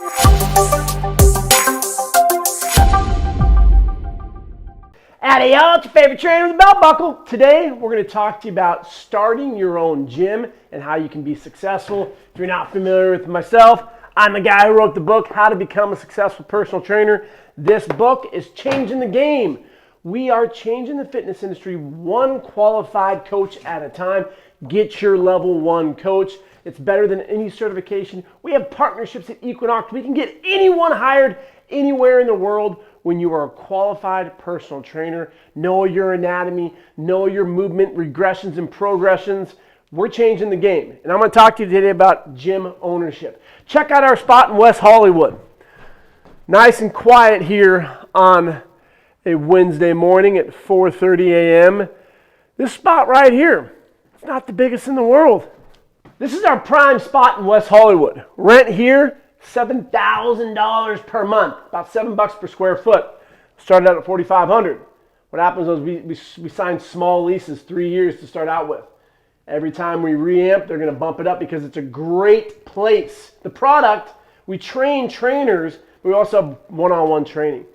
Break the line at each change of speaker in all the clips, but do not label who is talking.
Howdy y'all, it's your favorite trainer with a belt buckle. Today we're going to talk to you about starting your own gym and how you can be successful. If you're not familiar with myself, I'm the guy who wrote the book, How to Become a Successful Personal Trainer. This book is changing the game. We are changing the fitness industry one qualified coach at a time. Get your level 1 coach. It's better than any certification. We have partnerships at Equinox. We can get anyone hired anywhere in the world. When you are a qualified personal trainer, know your anatomy, know your movement regressions and progressions. We're changing the game. And I'm going to talk to you today about gym ownership. Check out our spot in West Hollywood. Nice and quiet here on a Wednesday morning at 4:30 a.m. This spot right here, it's not the biggest in the world. This is our prime spot in West Hollywood. Rent here, $7,000 per month, about $7 per square foot. Started out at $4,500. What happens is we sign small leases, 3 years to start out with. Every time we reamp, they're going to bump it up because it's a great place. The product, we train trainers, but we also have one-on-one training.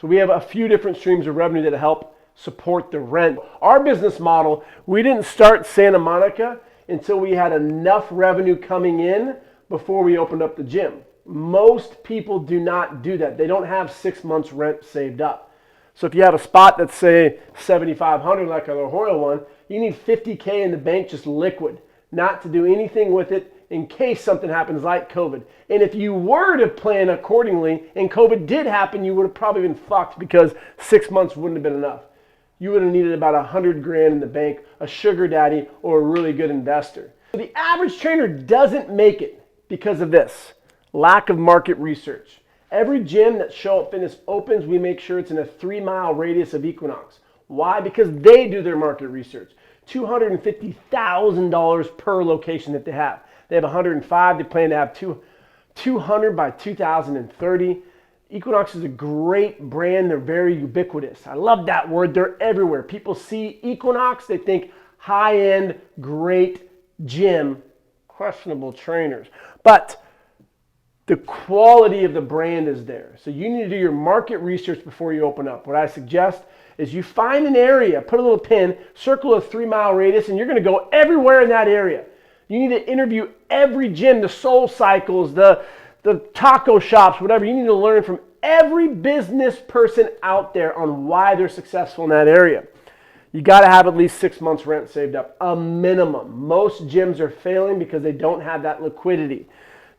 So we have a few different streams of revenue that help support the rent. Our business model, we didn't start Santa Monica until we had enough revenue coming in before we opened up the gym. Most people do not do that. They don't have 6 months rent saved up. So if you have a spot that's say $7,500 like our La Jolla one, you need $50K in the bank just liquid, not to do anything with it in case something happens like COVID. And if you were to plan accordingly and COVID did happen, you would have probably been fucked because 6 months wouldn't have been enough. You would have needed about $100,000 in the bank, a sugar daddy, or a really good investor. The average trainer doesn't make it because of this. Lack of market research. Every gym that Show Up Fitness opens, we make sure it's in a 3-mile radius of Equinox. Why? Because they do their market research. $250,000 per location that they have. They have 105. They plan to have 200 by 2030. Equinox is a great brand. They're very ubiquitous. I love that word. They're everywhere. People see Equinox, they think high-end, great gym, questionable trainers. But the quality of the brand is there. So you need to do your market research before you open up. What I suggest is you find an area, put a little pin, circle a 3-mile radius, and you're going to go everywhere in that area. You need to interview every gym, the Soul Cycles, the taco shops, whatever. You need to learn from every business person out there on why they're successful in that area. You got to have at least 6 months rent saved up, a minimum. Most gyms are failing because they don't have that liquidity.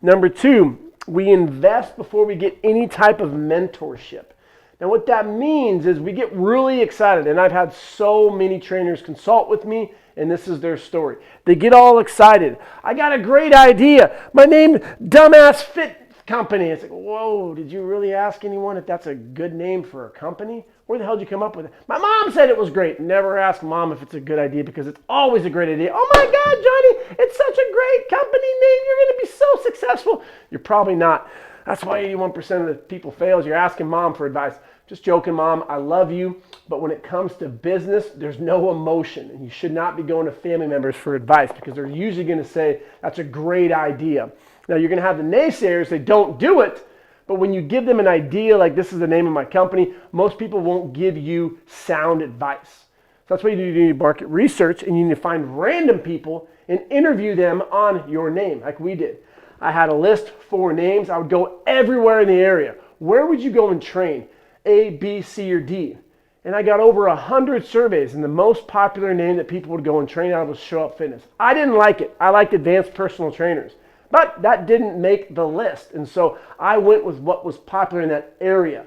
Number 2, we invest before we get any type of mentorship. Now what that means is we get really excited, and I've had so many trainers consult with me, and this is their story. They get all excited. I got a great idea. My name, Dumbass Fit Company. It's like, whoa, did you really ask anyone if that's a good name for a company? Where the hell did you come up with it? My mom said it was great. Never ask mom if it's a good idea because it's always a great idea. Oh my God, Johnny, it's such a great company name. You're going to be so successful. You're probably not. That's why 81% of the people fails. You're asking mom for advice. Just joking, mom. I love you. But when it comes to business, there's no emotion. And you should not be going to family members for advice because they're usually going to say, that's a great idea. Now, you're going to have the naysayers. They don't do it. But when you give them an idea like this is the name of my company, most people won't give you sound advice. So that's why you need market research, and you need to find random people and interview them on your name like we did. I had a list, 4 names. I would go everywhere in the area. Where would you go and train? A, B, C, or D? And I got over 100 surveys, and the most popular name that people would go and train out of was Show Up Fitness. I didn't like it. I liked advanced personal trainers. But that didn't make the list. And so I went with what was popular in that area.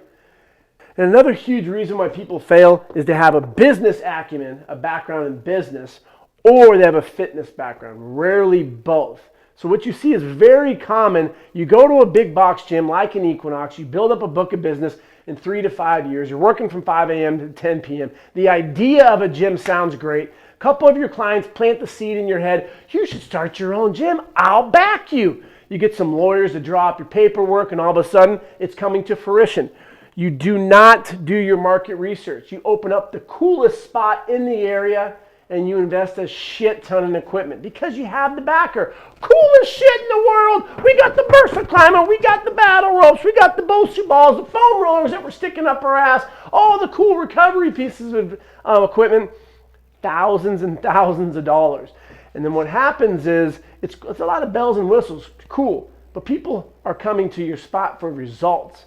And another huge reason why people fail is they have a business acumen, a background in business, or they have a fitness background, rarely both. So what you see is very common. You go to a big box gym like an Equinox, you build up a book of business in 3 to 5 years. You're working from 5 a.m. to 10 p.m. The idea of a gym sounds great. A couple of your clients plant the seed in your head. You should start your own gym. I'll back you. You get some lawyers to draw up your paperwork, and all of a sudden, it's coming to fruition. You do not do your market research. You open up the coolest spot in the area, and you invest a shit ton in equipment because you have the backer. Coolest shit in the world. We got the Bursa climber. We got the battle ropes, we got the booster balls, the foam rollers that we're sticking up our ass, all the cool recovery pieces of equipment, thousands and thousands of dollars. And then what happens is, it's a lot of bells and whistles, cool, but people are coming to your spot for results.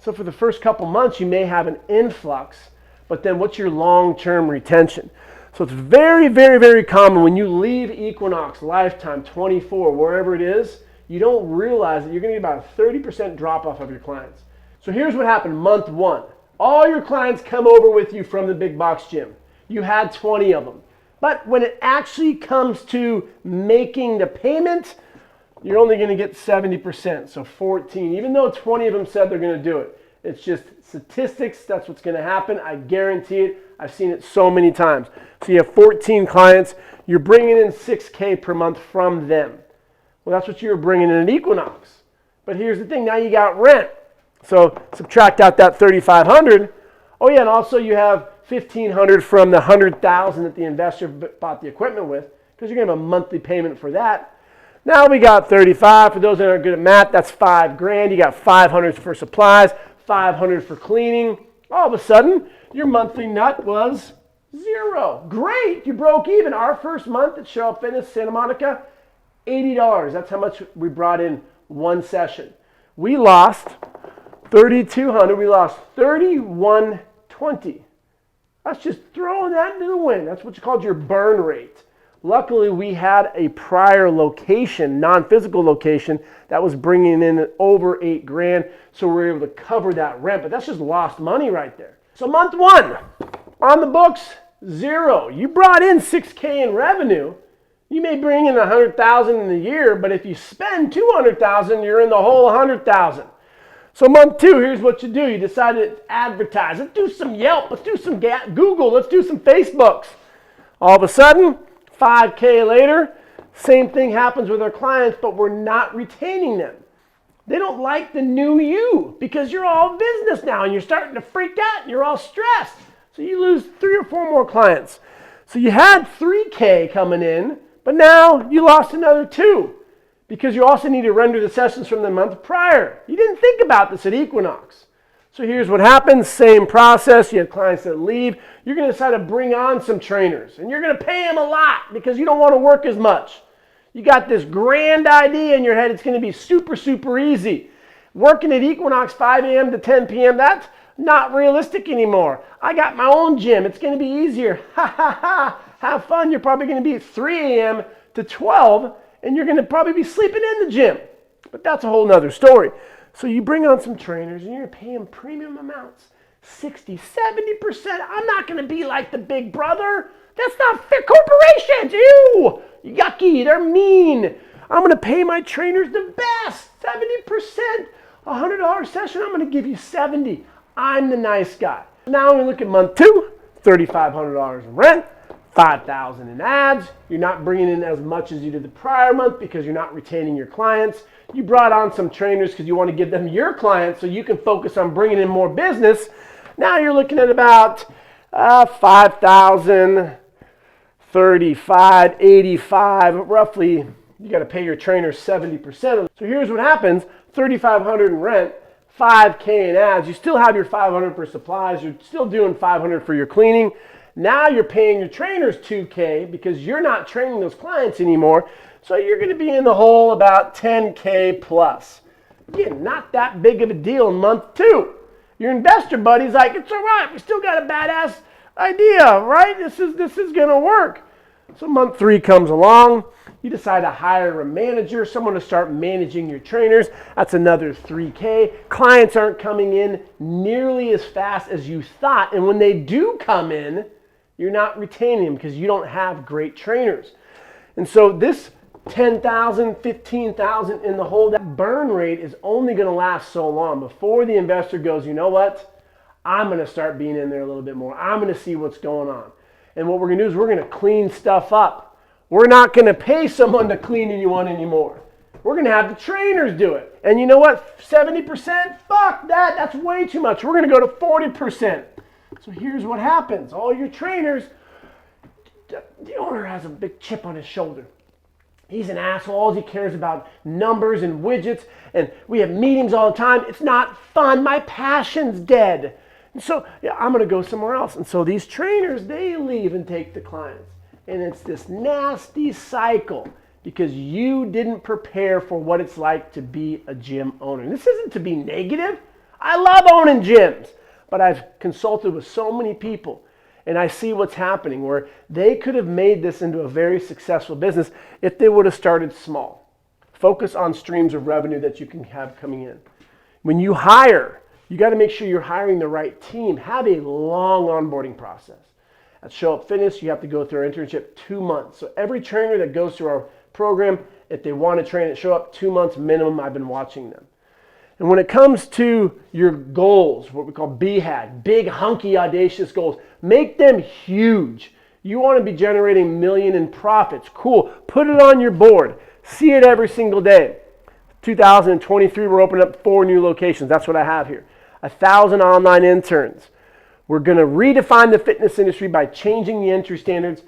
So for the first couple months, you may have an influx, but then what's your long-term retention? So it's very, very, very common when you leave Equinox, Lifetime, 24, wherever it is, you don't realize that you're going to get about a 30% drop off of your clients. So here's what happened month 1. All your clients come over with you from the big box gym. You had 20 of them. But when it actually comes to making the payment, you're only going to get 70%, so 14, even though 20 of them said they're going to do it. It's just statistics, that's what's going to happen. I guarantee it. I've seen it so many times. So you have 14 clients, you're bringing in $6K per month from them. Well, that's what you were bringing in at Equinox. But here's the thing, now you got rent. So subtract out that $3,500. Oh yeah, and also you have $1,500 from the $100,000 that the investor bought the equipment with, because you're going to have a monthly payment for that. Now we got 35. For those that aren't good at math, that's $5,000. You got $500 for supplies, $500 for cleaning. All of a sudden, your monthly nut was 0. Great, you broke even. Our first month at Cheryl Fitness, Santa Monica, $80. That's how much we brought in one session. We lost $3,200. We lost $3,120. That's just throwing that into the wind. That's what's called your burn rate. Luckily, we had a prior location, non-physical location, that was bringing in over $8,000, so we were able to cover that rent. But that's just lost money right there. So month 1, on the books, 0. You brought in $6K in revenue. You may bring in $100,000 in a year, but if you spend $200,000, you're in the whole $100,000. So month 2, here's what you do. You decide to advertise. Let's do some Yelp. Let's do some Google. Let's do some Facebooks. All of a sudden, $5K later, same thing happens with our clients, but we're not retaining them. They don't like the new you because you're all business now and you're starting to freak out and you're all stressed. So you lose 3 or 4 more clients. So you had $3K coming in, but now you lost another 2 because you also need to render the sessions from the month prior. You didn't think about this at Equinox. So here's what happens, same process. You have clients that leave. You're going to decide to bring on some trainers and you're going to pay them a lot because you don't want to work as much. You got this grand idea in your head. It's going to be super, super easy. Working at Equinox 5 a.m. to 10 p.m., that's not realistic anymore. I got my own gym. It's going to be easier. Ha, ha, ha. Have fun. You're probably going to be at 3 a.m. to 12, and you're going to probably be sleeping in the gym. But that's a whole nother story. So you bring on some trainers, and you're going to pay them premium amounts, 60, 70%. I'm not going to be like the big brother. That's not fair. Corporations, ew, yucky, they're mean. I'm going to pay my trainers the best, 70%. $100 session, I'm going to give you 70. I'm the nice guy. Now we look at month 2, $3,500 in rent, $5,000 in ads. You're not bringing in as much as you did the prior month because you're not retaining your clients. You brought on some trainers because you want to give them your clients so you can focus on bringing in more business. Now you're looking at about 5,000, 35, 85, roughly. You got to pay your trainers 70%. So here's what happens: $3,500 in rent, $5K in ads. You still have your $500 for supplies. You're still doing $500 for your cleaning. Now you're paying your trainers $2K because you're not training those clients anymore. So you're going to be in the hole about $10K plus. Again, not that big of a deal in month 2. Your investor buddy's like, it's all right. We still got a badass idea, right? This is going to work. So month 3 comes along. You decide to hire a manager, someone to start managing your trainers. That's another $3K. Clients aren't coming in nearly as fast as you thought. And when they do come in, you're not retaining them because you don't have great trainers. And so this $10,000, $15,000 in the hole, that burn rate is only going to last so long before the investor goes, you know what? I'm going to start being in there a little bit more. I'm going to see what's going on. And what we're going to do is we're going to clean stuff up. We're not going to pay someone to clean anyone anymore. We're going to have the trainers do it. And you know what? 70%? Fuck that. That's way too much. We're going to go to 40%. So here's what happens. All your trainers, the owner has a big chip on his shoulder. He's an asshole. All he cares about numbers and widgets, and we have meetings all the time. It's not fun. My passion's dead. And so yeah, I'm going to go somewhere else. And so these trainers, they leave and take the clients. And it's this nasty cycle because you didn't prepare for what it's like to be a gym owner. And this isn't to be negative. I love owning gyms, but I've consulted with so many people and I see what's happening where they could have made this into a very successful business if they would have started small. Focus on streams of revenue that you can have coming in. When you hire, you got to make sure you're hiring the right team. Have a long onboarding process. At Show Up Fitness, you have to go through our internship 2 months. So every trainer that goes through our program, if they want to train at Show Up, 2 months minimum, I've been watching them. And when it comes to your goals, what we call BHAG, big, hunky, audacious goals, make them huge. You want to be generating $1 million in profits. Cool. Put it on your board. See it every single day. 2023, we're opening up 4 new locations. That's what I have here. 1,000 online interns. We're going to redefine the fitness industry by changing the entry standards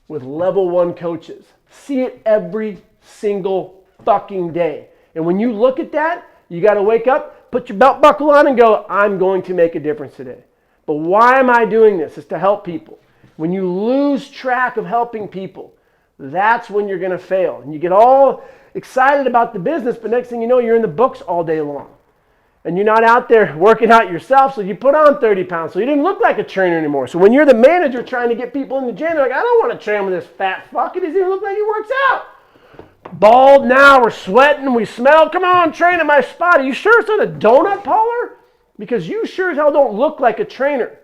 with level 1 coaches. See it every single fucking day. And when you look at that, you got to wake up, put your belt buckle on and go, I'm going to make a difference today. But why am I doing this? It's to help people. When you lose track of helping people, that's when you're going to fail. And you get all excited about the business, but next thing you know, you're in the books all day long. And you're not out there working out yourself, so you put on 30 pounds. So you didn't look like a trainer anymore. So when you're the manager trying to get people in the gym, they're like, I don't want to train with this fat fuck. It doesn't even look like he works out. Bald now, we're sweating, we smell. Come on, train at my spot. Are you sure it's not a donut parlor? Because you sure as hell don't look like a trainer.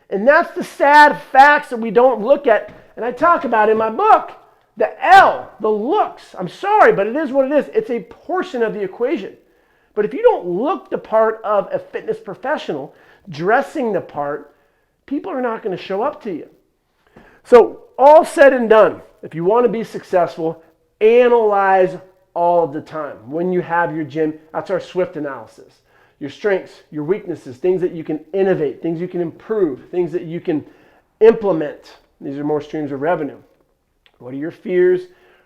And that's the sad facts that we don't look at. And I talk about in my book, the L, the looks. I'm sorry, but it is what it is. It's a portion of the equation. But if you don't look the part of a fitness professional, dressing the part, people are not going to show up to you. So all said and done, if you want to be successful, analyze all the time. When you have your gym, that's our SWIFT analysis. Your strengths, your weaknesses, things that you can innovate, things you can improve, things that you can implement. These are more streams of revenue. What are your fears?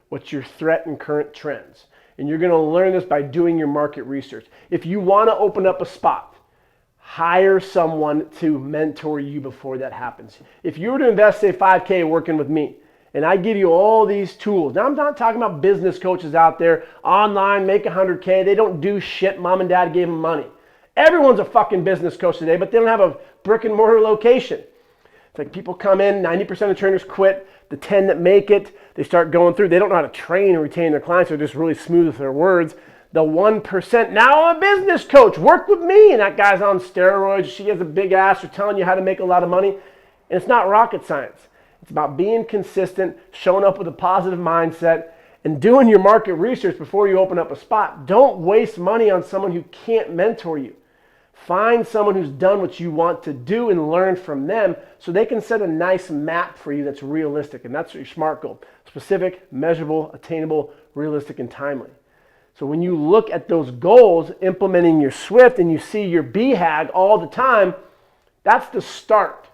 What's your threat and current trends? And you're going to learn this by doing your market research. If you want to open up a spot, hire someone to mentor you before that happens. If you were to invest, say, $5K working with me, and I give you all these tools. Now, I'm not talking about business coaches out there, online, make $100K. They don't do shit. Mom and dad gave them money. Everyone's a fucking business coach today, but they don't have a brick and mortar location. It's like people come in, 90% of trainers quit. The 10 that make it, they start going through. They don't know how to train and retain their clients. They're just really smooth with their words. The 1%, now I'm a business coach. Work with me. And that guy's on steroids. She has a big ass. They're telling you how to make a lot of money. And it's not rocket science. It's about being consistent, showing up with a positive mindset, and doing your market research before you open up a spot. Don't waste money on someone who can't mentor you. Find someone who's done what you want to do and learn from them so they can set a nice map for you that's realistic. And that's your SMART goal. Specific, measurable, attainable, realistic, and timely. So when you look at those goals, implementing your SWIFT, and you see your BHAG all the time, that's the start.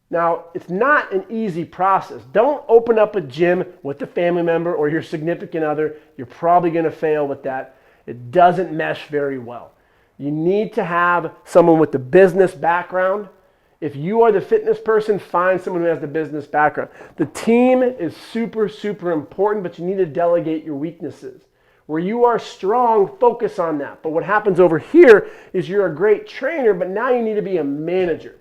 Now, it's not an easy process. Don't open up a gym with a family member or your significant other. You're probably going to fail with that. It doesn't mesh very well. You need to have someone with the business background. If you are the fitness person, find someone who has the business background. The team is super, super important, but you need to delegate your weaknesses. Where you are strong, focus on that. But what happens over here is you're a great trainer, but now you need to be a manager.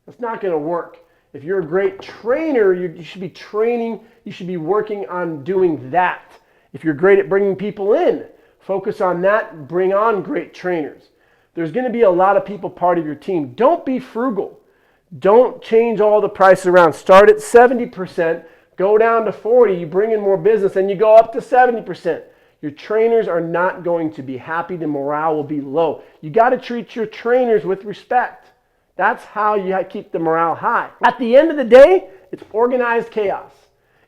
That's not going to work. If you're a great trainer, you should be training, you should be working on doing that. If you're great at bringing people in, focus on that, bring on great trainers. There's going to be a lot of people part of your team. Don't be frugal. Don't change all the prices around. Start at 70%, go down to 40%, you bring in more business, and you go up to 70%. Your trainers are not going to be happy. The morale will be low. You got to treat your trainers with respect. That's how you keep the morale high. At the end of the day, it's organized chaos.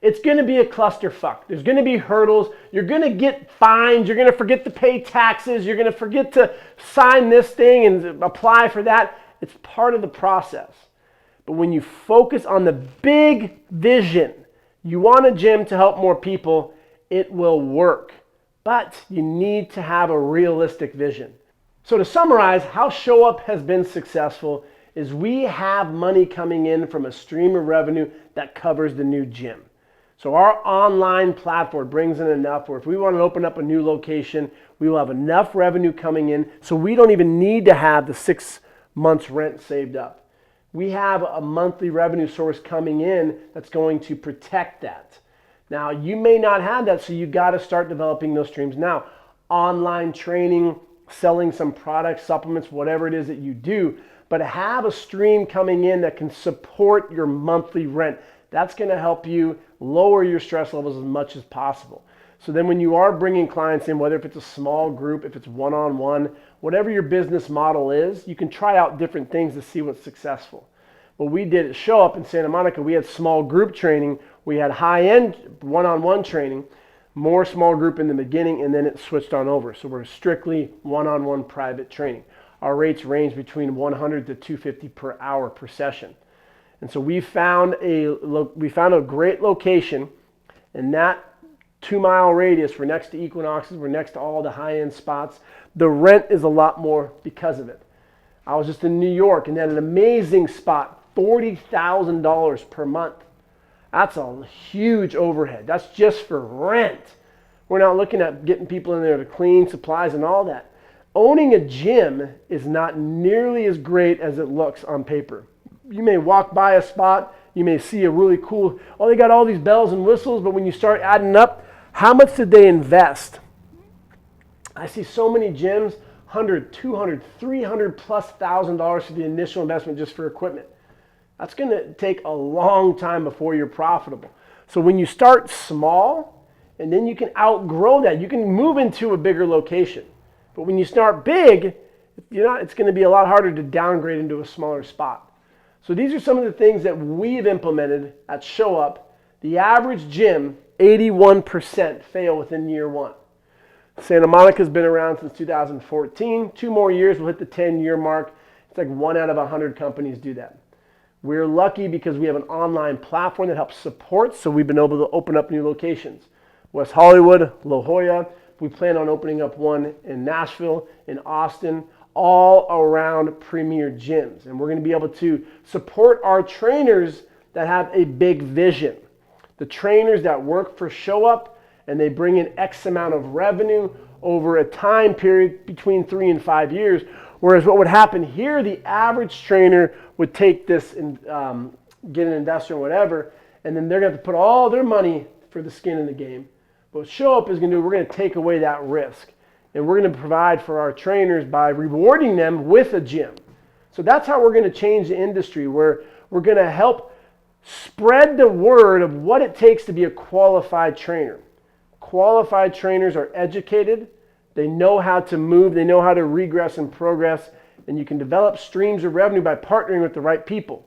It's going to be a clusterfuck. There's going to be hurdles. You're going to get fines. You're going to forget to pay taxes. You're going to forget to sign this thing and apply for that. It's part of the process. But when you focus on the big vision, you want a gym to help more people, it will work. But you need to have a realistic vision. So to summarize, how Show Up has been successful is we have money coming in from a stream of revenue that covers the new gym. So our online platform brings in enough where if we want to open up a new location, we will have enough revenue coming in so we don't even need to have the 6 months rent saved up. We have a monthly revenue source coming in that's going to protect that. Now, you may not have that, so you got to start developing those streams now. Online training, selling some products, supplements, whatever it is that you do, but have a stream coming in that can support your monthly rent. That's going to help you lower your stress levels as much as possible. So then when you are bringing clients in, whether if it's a small group, if it's one-on-one, whatever your business model is, you can try out different things to see what's successful. What we did at Show Up in Santa Monica, we had small group training, we had high-end one-on-one training, more small group in the beginning, and then it switched on over. So we're strictly one-on-one private training. Our rates range between $100 to $250 per hour per session. And so we found a great location in that 2-mile radius. We're next to Equinoxes, we're next to all the high-end spots. The rent is a lot more because of it. I was just in New York and had an amazing spot, $40,000 per month. That's a huge overhead. That's just for rent. We're not looking at getting people in there to clean, supplies, and all that. Owning a gym is not nearly as great as it looks on paper. You may walk by a spot, you may see a really cool, oh, they got all these bells and whistles, but when you start adding up, how much did they invest? I see so many gyms, $100, $200, $300 plus $1,000 for the initial investment just for equipment. That's going to take a long time before you're profitable. So when you start small, and then you can outgrow that, you can move into a bigger location. But when you start big, it's going to be a lot harder to downgrade into a smaller spot. So these are some of the things that we've implemented at Show Up. The average gym, 81% fail within year 1. Santa Monica's been around since 2014. 2 more years, we'll hit the 10-year mark. It's like 1 out of 100 companies do that. We're lucky because we have an online platform that helps support, so we've been able to open up new locations. West Hollywood, La Jolla. We plan on opening up one in Nashville, in Austin, all around premier gyms. And we're going to be able to support our trainers that have a big vision. The trainers that work for Show Up, and they bring in X amount of revenue over a time period between 3 and 5 years. Whereas what would happen here, the average trainer would take this and get an investor or whatever, and then they're going to have to put all their money for the skin in the game. But what Show Up is going to do, we're going to take away that risk. And we're going to provide for our trainers by rewarding them with a gym. So that's how we're going to change the industry, where we're going to help spread the word of what it takes to be a qualified trainer. Qualified trainers are educated, they know how to move, they know how to regress and progress, and you can develop streams of revenue by partnering with the right people.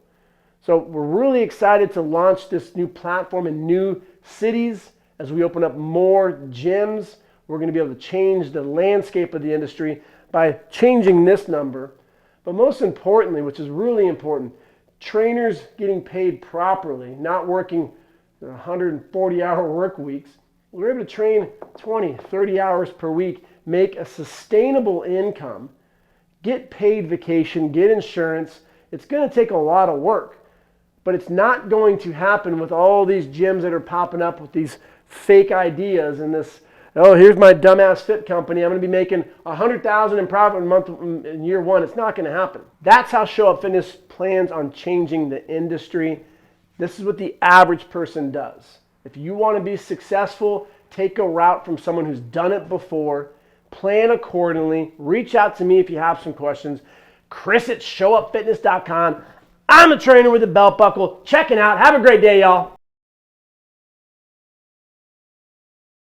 So we're really excited to launch this new platform in new cities as we open up more gyms. We're going to be able to change the landscape of the industry by changing this number. But most importantly, which is really important, trainers getting paid properly, not working 140-hour work weeks. We're able to train 20, 30 hours per week, make a sustainable income, get paid vacation, get insurance. It's going to take a lot of work, but it's not going to happen with all these gyms that are popping up with these fake ideas and this, oh, here's my dumbass fit company. I'm going to be making $100,000 in profit a month in year 1. It's not going to happen. That's how Show Up Fitness plans on changing the industry. This is what the average person does. If you want to be successful, take a route from someone who's done it before, plan accordingly, reach out to me if you have some questions. Chris at showupfitness.com. I'm a trainer with a belt buckle. Checking out. Have a great day, y'all.